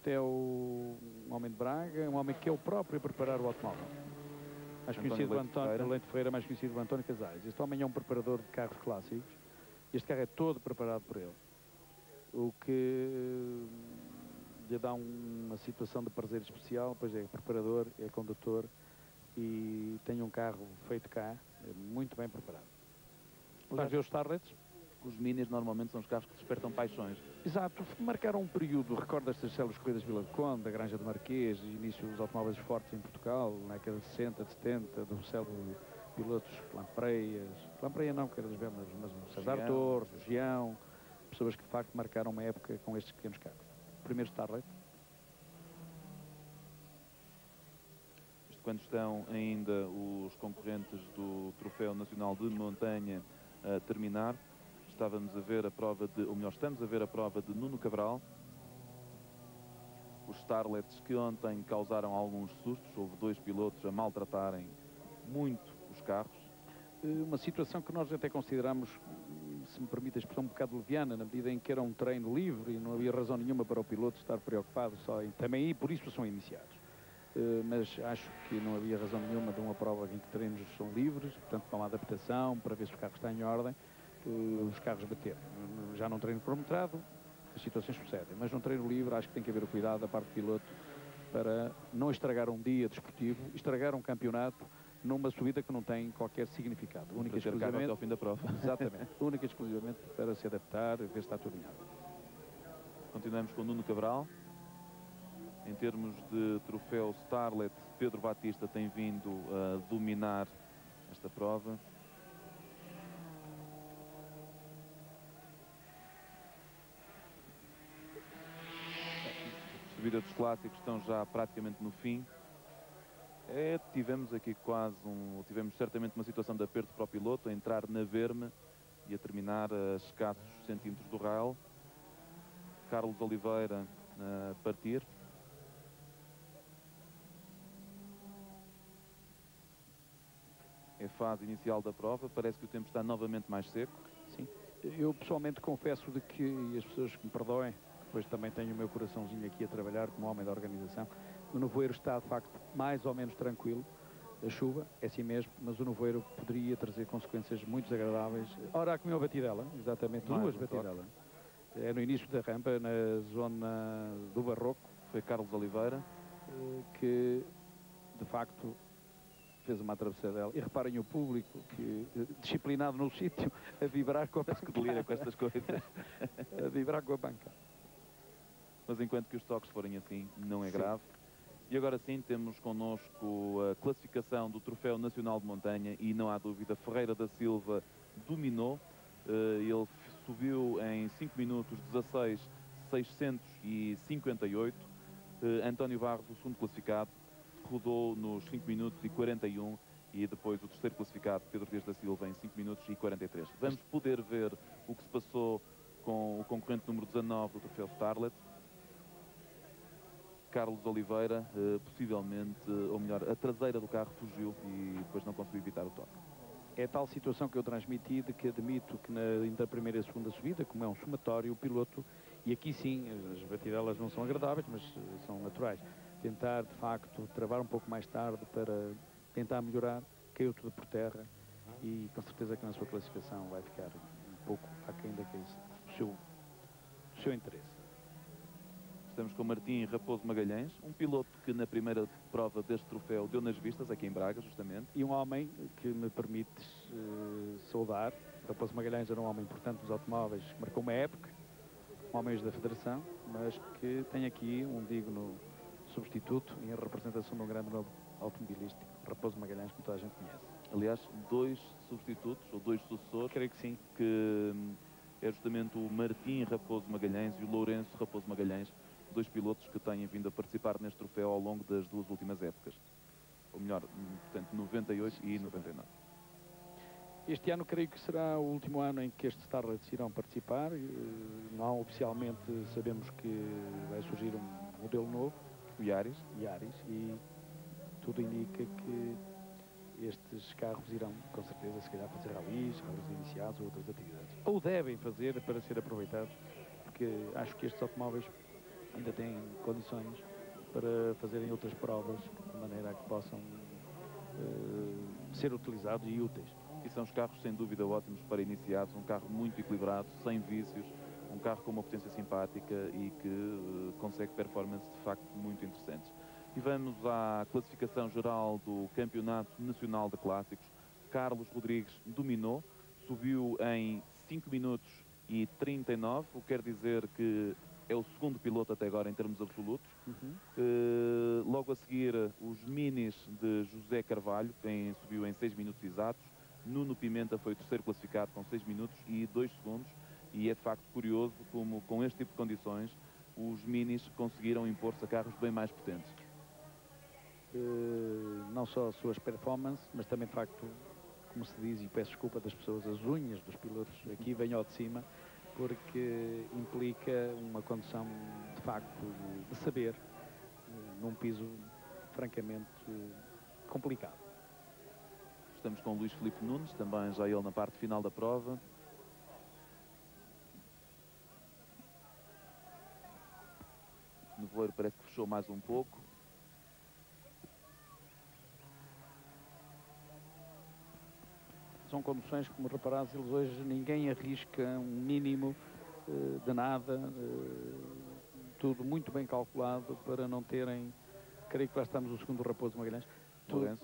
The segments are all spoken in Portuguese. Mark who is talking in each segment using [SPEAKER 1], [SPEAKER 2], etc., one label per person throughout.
[SPEAKER 1] Este é um homem de Braga, um homem que é o próprio a preparar o automóvel. Mais conhecido do António Leite Ferreira, mais conhecido do António Casais. Este homem é um preparador de carros clássicos. Este carro é todo preparado por ele. O que lhe dá uma situação de prazer especial, pois é preparador, é condutor e tem um carro feito cá, muito bem preparado. Vamos ver os Starlets.
[SPEAKER 2] Os Minis normalmente são os carros que despertam paixões.
[SPEAKER 1] Exato, marcaram um período, recordas das células corridas de Vila de Conde, da Granja do Marquês, início dos automóveis fortes em Portugal, na década de 60, de 70, do célebre pilotos Lampreia não, que era dos Bemas, mas o César Torres, o Gião, pessoas que de facto marcaram uma época com estes pequenos carros. Primeiro Starlet.
[SPEAKER 2] Isto quando estão ainda os concorrentes do Troféu Nacional de Montanha a terminar. Estávamos a ver a prova de, ou melhor, estamos a ver a prova de Nuno Cabral. Os Starlets que ontem causaram alguns sustos, houve 2 pilotos a maltratarem muito os carros.
[SPEAKER 1] Uma situação que nós até consideramos, se me permite a expressão, um bocado leviana, na medida em que era um treino livre e não havia razão nenhuma para o piloto estar preocupado só em, também aí por isso são iniciados. Mas acho que não havia razão nenhuma de uma prova em que treinos são livres, portanto para uma adaptação, para ver se o carro está em ordem, os carros baterem. Já num treino cronometrado, as situações sucedem, mas num treino livre acho que tem que haver o cuidado da parte do piloto para não estragar um dia desportivo, estragar um campeonato numa subida que não tem qualquer significado. Única e exclusivamente
[SPEAKER 2] até ao fim da prova.
[SPEAKER 1] Exatamente. Única e exclusivamente para se adaptar, ver se está tudo alinhado.
[SPEAKER 2] Continuamos com Nuno Cabral. Em termos de troféu Starlet, Pedro Batista tem vindo a dominar esta prova. A subida dos clássicos estão já praticamente no fim. Tivemos aqui tivemos certamente uma situação de aperto para o piloto, a entrar na verme e a terminar a escassos centímetros do rail. Carlos Oliveira a partir. É a fase inicial da prova, parece que o tempo está novamente mais seco.
[SPEAKER 1] Sim, eu pessoalmente confesso de que, e as pessoas que me perdoem, depois também tenho o meu coraçãozinho aqui a trabalhar como homem da organização, o nevoeiro está de facto mais ou menos tranquilo. A chuva é assim mesmo, mas o nevoeiro poderia trazer consequências muito desagradáveis. Ora, há comeu a batidela, exatamente, duas batidelas. É no início da rampa, na zona do Barroco.
[SPEAKER 2] Foi Carlos Oliveira
[SPEAKER 1] que de facto fez uma atravessadela. E reparem o público, que disciplinado no sítio, a vibrar com a banca.
[SPEAKER 2] Que delira com estas coisas.
[SPEAKER 1] A vibrar com a banca.
[SPEAKER 2] Mas enquanto que os toques forem assim, não é grave. E agora sim, temos connosco a classificação do Troféu Nacional de Montanha e não há dúvida, Ferreira da Silva dominou. Ele subiu em 5 minutos 16,658. António Barros, o segundo classificado, rodou nos 5 minutos e 41 e depois o terceiro classificado, Pedro Dias da Silva, em 5 minutos e 43. Vamos poder ver o que se passou com o concorrente número 19 do Troféu Starlet. Carlos Oliveira, possivelmente, ou melhor, a traseira do carro fugiu e depois não conseguiu evitar o toque.
[SPEAKER 1] É tal situação que eu transmiti, de que admito que entre a primeira e a segunda subida, como é um somatório, o piloto, e aqui sim, as batidelas não são agradáveis, mas são naturais, tentar de facto travar um pouco mais tarde para tentar melhorar, caiu tudo por terra e com certeza que na sua classificação vai ficar um pouco aquém daquele seu interesse.
[SPEAKER 2] Estamos com Martim Raposo Magalhães, um piloto que na primeira prova deste troféu deu nas vistas, aqui em Braga, justamente.
[SPEAKER 1] E um homem que me permite saudar. Raposo Magalhães era um homem importante nos automóveis, marcou uma época, um homem da Federação, mas que tem aqui um digno substituto em representação de um grande novo automobilístico, Raposo Magalhães, que toda a gente conhece.
[SPEAKER 2] Aliás, 2 substitutos, ou 2 sucessores.
[SPEAKER 1] Creio que sim.
[SPEAKER 2] Que é justamente o Martim Raposo Magalhães e o Lourenço Raposo Magalhães, 2 pilotos que têm vindo a participar neste troféu ao longo das 2 últimas épocas. Ou melhor, portanto, 98 e 99.
[SPEAKER 1] Este ano creio que será o último ano em que estes Starlets irão participar. Não oficialmente sabemos que vai surgir um modelo novo,
[SPEAKER 2] o Yaris,
[SPEAKER 1] e tudo indica que estes carros irão, com certeza, se calhar fazer ralis iniciados ou outras atividades. Ou devem fazer para ser aproveitados, porque acho que estes automóveis ainda têm condições para fazerem outras provas, de maneira a que possam ser utilizados e úteis.
[SPEAKER 2] E são os carros, sem dúvida, ótimos para iniciados. Um carro muito equilibrado, sem vícios, um carro com uma potência simpática e que consegue performances de facto muito interessantes. E vamos à classificação geral do Campeonato Nacional de Clássicos. Carlos Rodrigues dominou, subiu em 5 minutos e 39, o que quer dizer que é o segundo piloto até agora em termos absolutos. Logo a seguir, os minis de José Carvalho, quem subiu em 6 minutos exatos. Nuno Pimenta foi o terceiro classificado com 6 minutos e 2 segundos. E é de facto curioso como, com este tipo de condições, os minis conseguiram impor-se a carros bem mais potentes.
[SPEAKER 1] Não só as suas performances, mas também de facto, como se diz, e peço desculpa das pessoas, as unhas dos pilotos aqui vêm ao de cima, porque implica uma condição de facto de saber num piso francamente complicado.
[SPEAKER 2] Estamos com o Luís Filipe Nunes, também já ele na parte final da prova. O nevoeiro parece que fechou mais um pouco.
[SPEAKER 1] São condições, como reparados, eles hoje ninguém arrisca um mínimo de nada, tudo muito bem calculado para não terem, creio que lá estamos o segundo Raposo Magalhães, tudo,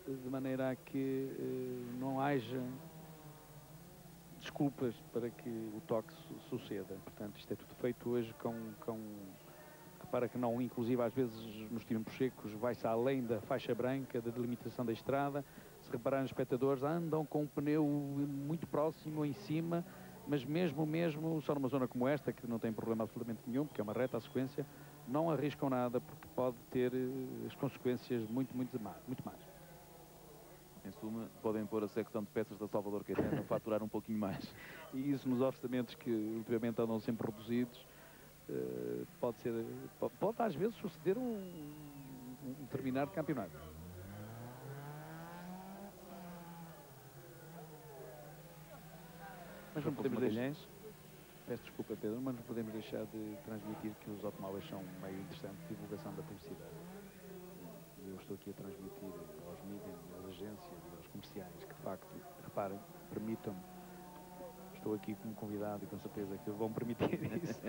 [SPEAKER 1] de maneira a que não haja desculpas para que o toque suceda. Portanto, isto é tudo feito hoje para que não, inclusive às vezes nos tempos secos, vai-se além da faixa branca, da delimitação da estrada. Se repararem os espectadores, andam com um pneu muito próximo em cima, mas mesmo só numa zona como esta, que não tem problema absolutamente nenhum, porque é uma reta à sequência, não arriscam nada, porque pode ter as consequências muito más.
[SPEAKER 2] Em suma, podem pôr a secção de peças da Salvador Caetano a faturar um pouquinho mais.
[SPEAKER 1] E isso nos orçamentos que ultimamente andam sempre reduzidos, pode às vezes suceder um determinado campeonato. Mas não podemos deixar, peço desculpa Pedro, mas não podemos deixar de transmitir que os automóveis são um meio interessante de divulgação da publicidade. E eu estou aqui a transmitir aos mídias, às agências e aos comerciais que de facto, reparem, permitam-me, estou aqui como convidado e com certeza que vão permitir isso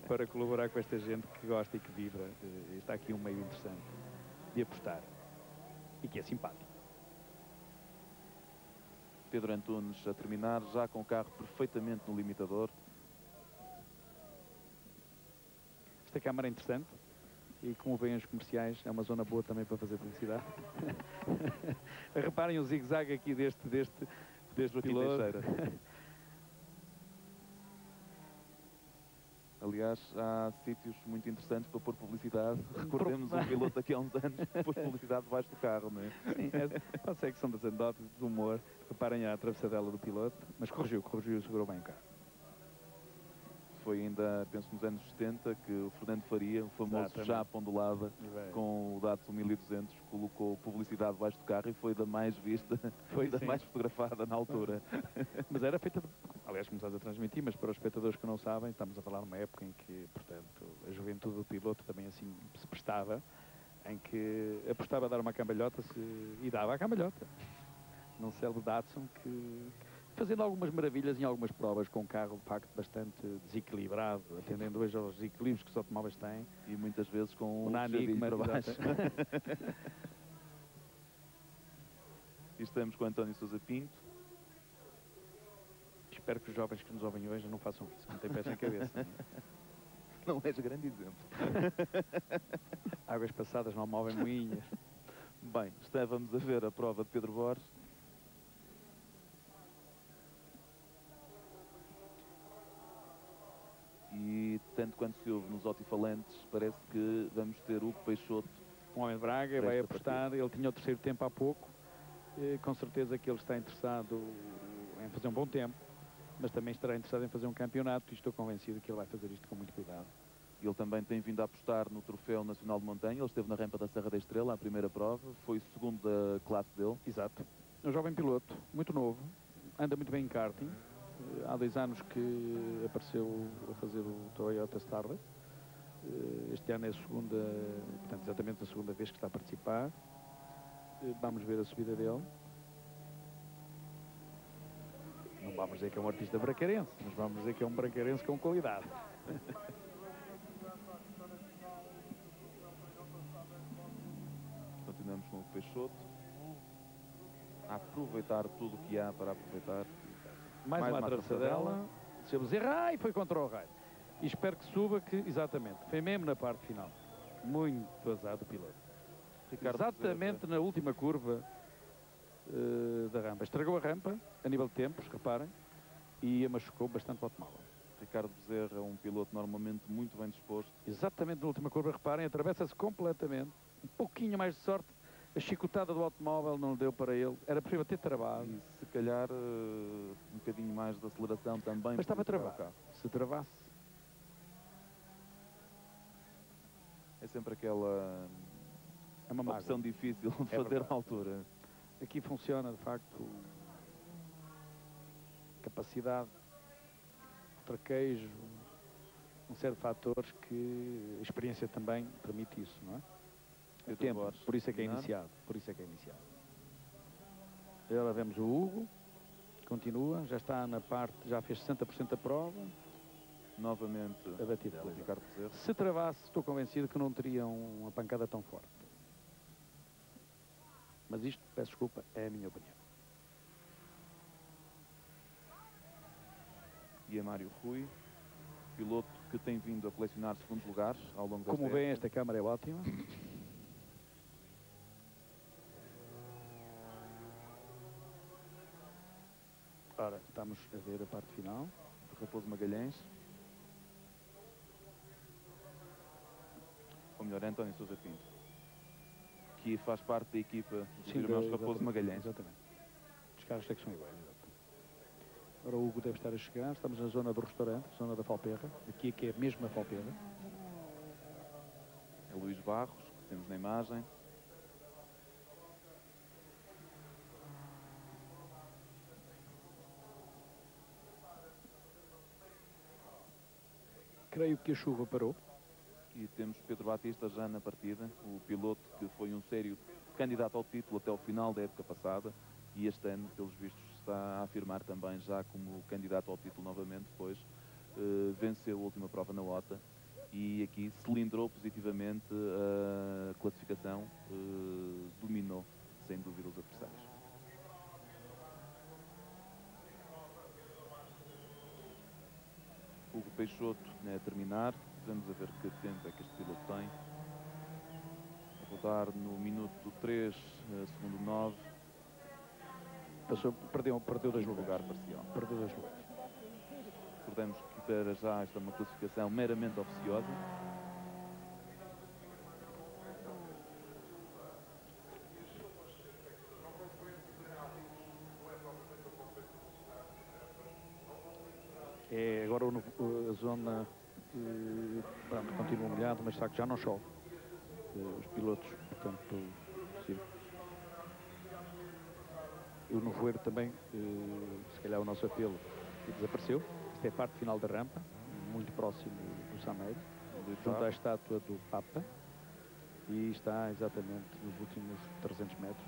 [SPEAKER 1] para colaborar com esta gente que gosta e que vibra. Está aqui um meio interessante de apostar e que é simpático.
[SPEAKER 2] Pedro Antunes a terminar, já com o carro perfeitamente no limitador.
[SPEAKER 1] Esta câmara é interessante e, como veem os comerciais, é uma zona boa também para fazer publicidade. Reparem o zigue-zague aqui deste piloto.
[SPEAKER 2] Aliás, há sítios muito interessantes para pôr publicidade. Recordemos um piloto daqui a uns anos que pôs publicidade debaixo do carro, não é?
[SPEAKER 1] Sim, a secção das anedotas, do humor. Reparem a atravessadela do piloto, mas corrigiu e segurou bem o carro.
[SPEAKER 2] Foi ainda, penso, nos anos 70 que o Fernando Faria, o famoso já Pondolada, com o Datsun 1200, colocou publicidade debaixo do carro e foi da mais vista, foi da mais fotografada na altura.
[SPEAKER 1] Mas era feita, aliás, começaste a transmitir, mas para os espectadores que não sabem, estamos a falar numa época em que, portanto, a juventude do piloto também assim se prestava, em que apostava a dar uma cambalhota e dava a cambalhota. Num célebre Datsun fazendo algumas maravilhas em algumas provas com um carro de facto bastante desequilibrado, atendendo hoje aos desequilíbrios que os automóveis têm.
[SPEAKER 2] E muitas vezes com
[SPEAKER 1] o Nani
[SPEAKER 2] para baixo. E estamos com António Sousa Pinto.
[SPEAKER 1] Espero que os jovens que nos ouvem hoje não façam isso, não tem pés na cabeça.
[SPEAKER 2] Não és grande exemplo.
[SPEAKER 1] Águas passadas não movem moinhas.
[SPEAKER 2] Bem, estávamos a ver a prova de Pedro Borges. E tanto quanto se ouve nos altifalantes, parece que vamos ter o Peixoto.
[SPEAKER 1] Um homem de Braga, vai apostar, ele tinha o terceiro tempo há pouco, com certeza que ele está interessado em fazer um bom tempo, mas também estará interessado em fazer um campeonato e estou convencido que ele vai fazer isto com muito cuidado.
[SPEAKER 2] Ele também tem vindo a apostar no Troféu Nacional de Montanha, ele esteve na rampa da Serra da Estrela, a primeira prova, foi o segundo da classe dele.
[SPEAKER 1] Exato. Um jovem piloto, muito novo, anda muito bem em karting. Há 2 anos que apareceu a fazer o Toyota Starlet Este ano é a segunda, portanto, exatamente a segunda vez que está a participar. Vamos ver a subida dele. Não vamos dizer que é um artista bracarense, mas vamos dizer que é um bracarense com qualidade.
[SPEAKER 2] Continuamos com o Peixoto. A aproveitar tudo o que há para aproveitar.
[SPEAKER 1] Mais uma atravessadela. Deixamos errar e foi contra o raio. E espero que suba, que exatamente. Foi mesmo na parte final. Muito azar do piloto.
[SPEAKER 2] Ricardo
[SPEAKER 1] Exatamente na última curva da rampa. Estragou a rampa, a nível de tempos, reparem, e a machucou bastante o automóvel.
[SPEAKER 2] Ricardo Bezerra é um piloto normalmente muito bem disposto.
[SPEAKER 1] Exatamente na última curva, reparem, atravessa-se completamente. Um pouquinho mais de sorte. A chicotada do automóvel não deu para ele. Era possível ter travado.
[SPEAKER 2] E se calhar um bocadinho mais de aceleração também.
[SPEAKER 1] Mas estava travado. Se travasse.
[SPEAKER 2] É sempre aquela
[SPEAKER 1] É uma
[SPEAKER 2] opção difícil de fazer
[SPEAKER 1] verdade.
[SPEAKER 2] à altura.
[SPEAKER 1] Aqui funciona, de facto, capacidade, traquejo, um série de fatores que a experiência também permite isso, não é? O tempo, por isso é que é iniciado, Agora vemos o Hugo, continua, já está na parte, já fez 60% da prova.
[SPEAKER 2] Novamente
[SPEAKER 1] a batida.
[SPEAKER 2] Ricardo Bezerra.
[SPEAKER 1] Se travasse, estou convencido que não teria uma pancada tão forte. Mas isto, peço desculpa, é a minha opinião.
[SPEAKER 2] E é Mário Rui, piloto que tem vindo a colecionar segundos lugares ao longo da
[SPEAKER 1] Como bem, esta câmara é ótima. Ora, estamos a ver a parte final.
[SPEAKER 2] De Raposo Magalhães. Ou melhor, António Sousa Pinto, que faz parte da equipa dos irmãos Raposo Magalhães.
[SPEAKER 1] Exatamente. Os carros é que são iguais. Agora o Hugo deve estar a chegar. Estamos na zona do restaurante, zona da Falperra. Aqui é que é mesmo a Falperra.
[SPEAKER 2] É Luís Barros, que temos na imagem.
[SPEAKER 1] Creio que a chuva parou.
[SPEAKER 2] E temos Pedro Batista já na partida, o piloto que foi um sério candidato ao título até o final da época passada e este ano, pelos vistos, está a afirmar também já como candidato ao título novamente, pois venceu a última prova na OTA e aqui cilindrou positivamente a classificação, dominou sem dúvida os adversários. Hugo Peixoto a terminar. Vamos a ver que tempo é que este piloto tem. A rodar no minuto 3, segundo 9.
[SPEAKER 1] Perdeu 2
[SPEAKER 2] lugar parcial.
[SPEAKER 1] Perdeu 2 lugares.
[SPEAKER 2] Recordemos que para já esta é uma classificação meramente oficiosa.
[SPEAKER 1] É agora a zona pronto, continua molhado, mas sabe que já não chove. Os pilotos, portanto, circo. E o nevoeiro também, se calhar o nosso apelo desapareceu. Esta é a parte final da rampa, muito próximo do Sameiro, junto à estátua do Papa. E está exatamente nos últimos 300 metros.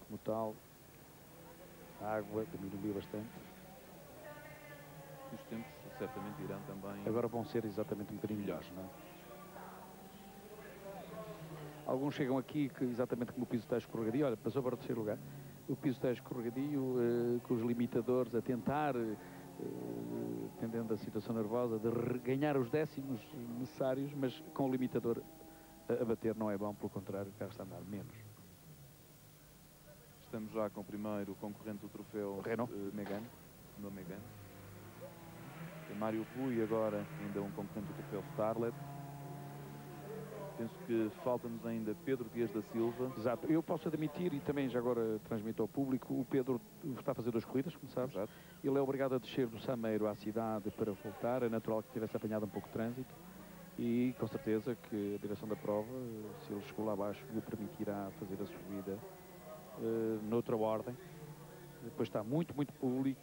[SPEAKER 1] Como tal, a água diminuiu bastante.
[SPEAKER 2] Os tempos certamente irão também...
[SPEAKER 1] Agora vão ser exatamente um bocadinho melhores, não é? Alguns chegam aqui, que, exatamente como o piso está escorregadio, olha, passou para o 3º lugar. O piso está escorregadio, com os limitadores a tentar, tendendo a situação nervosa, de ganhar os décimos necessários, mas com o limitador a bater não é bom, pelo contrário, o carro está a andar menos.
[SPEAKER 2] Estamos já com o primeiro concorrente do troféu
[SPEAKER 1] Renault.
[SPEAKER 2] Megane. No Megane. Tem Mário Rui agora, ainda um concorrente do troféu Starlet. Penso que falta-nos ainda Pedro Dias da Silva.
[SPEAKER 1] Exato. Eu posso admitir, e também já agora transmito ao público, o Pedro está a fazer 2 corridas, como sabes.
[SPEAKER 2] Exato.
[SPEAKER 1] Ele é obrigado a descer do Sameiro à cidade para voltar. É natural que tivesse apanhado um pouco de trânsito. E com certeza que a direção da prova, se ele chegou lá abaixo, lhe permitirá fazer a subida noutra ordem. Depois está muito público.